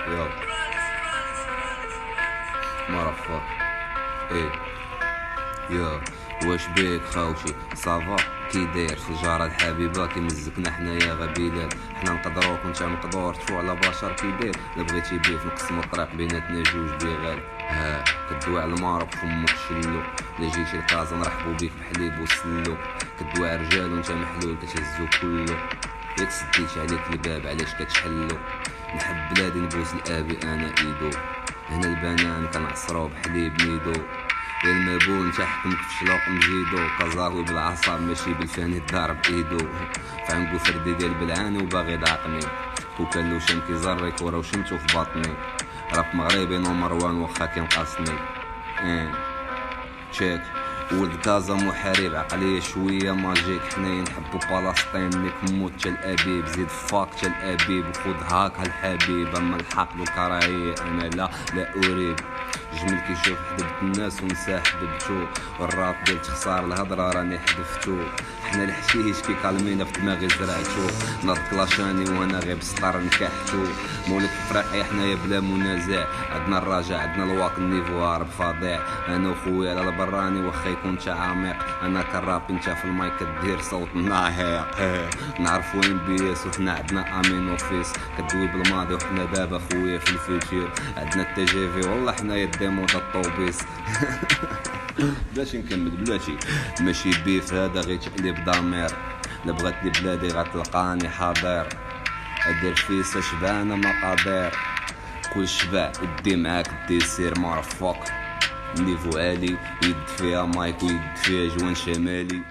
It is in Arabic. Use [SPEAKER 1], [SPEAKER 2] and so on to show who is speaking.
[SPEAKER 1] يو مرحبا. ايه يا واش بيك خاوشي صافا كي داير في الجارة الحبيبة كي مزكنا حنايا غبيلات حنا نقدروك وانت مقدور تفو على بشر كي داير لا بغيتي بيف نقسمو الطريق بيناتنا جوج بيغال كدوي على المارك فمك شلو لا جيتي لكازا نرحبو بيك بحليب وسلو كدوي على رجال وانت محلول كتهزو كلو ياك سديت عليك الباب علاش كتحلو نحب بلادي نبوس الابي انا ايدو هنا البنان كنعصرو بحليب ميدو يا المابون تحكمك في شلوق مجيدو كازاوي بالعصا ماشي بالفاني ضارب ايدو فعنقو فردي ديال بلعاني وباغي ضاقني كوكان لو شم كيزريك ورا وشمتو في باطني راب مغربي نمر وان واخا كينقصني تشيك ولد كازا محارب عقلية شوية ماجيك حنايا نحبو فلسطين ليك موت تا الابيب زيد فاك تا الابيب وخود هاك هالحبيب اما الحقد والكراهية انا لا اريد جمل كيشوف حدبت الناس ونساه حببتو والراب ديال تخسار الهضرة راني حذفتو حنا الحشيش كي كالمينا في دماغي زرعتو ناض كلاشاني وانا غير بسطر نكحتو مولك افريقيا حنايا بلا منازع عندنا الرجاء عندنا الواق النيفوار بفظيع انا وخويا على البراني واخا يكون تا عميق انا كراب انت في المايك كدير صوت ناهيق نعرفو ام بي اس وحنا عندنا امين اوفيس كدوي بالماضي وحنا دابا خويا في الفيتشر عندنا التجافي والله حنايا الديمو تاع الطوبيس بلاتي نكمل بلاتي ماشي بيف هذا غير تقليب ضمير لا بغاتني بلادي غتلقاني حاضر ادير فيسا شبانه مقادير كل شبع ودي معاك الديسير مرفق نيفو عالي يد فيها مايك ويد فيها جوان شمالي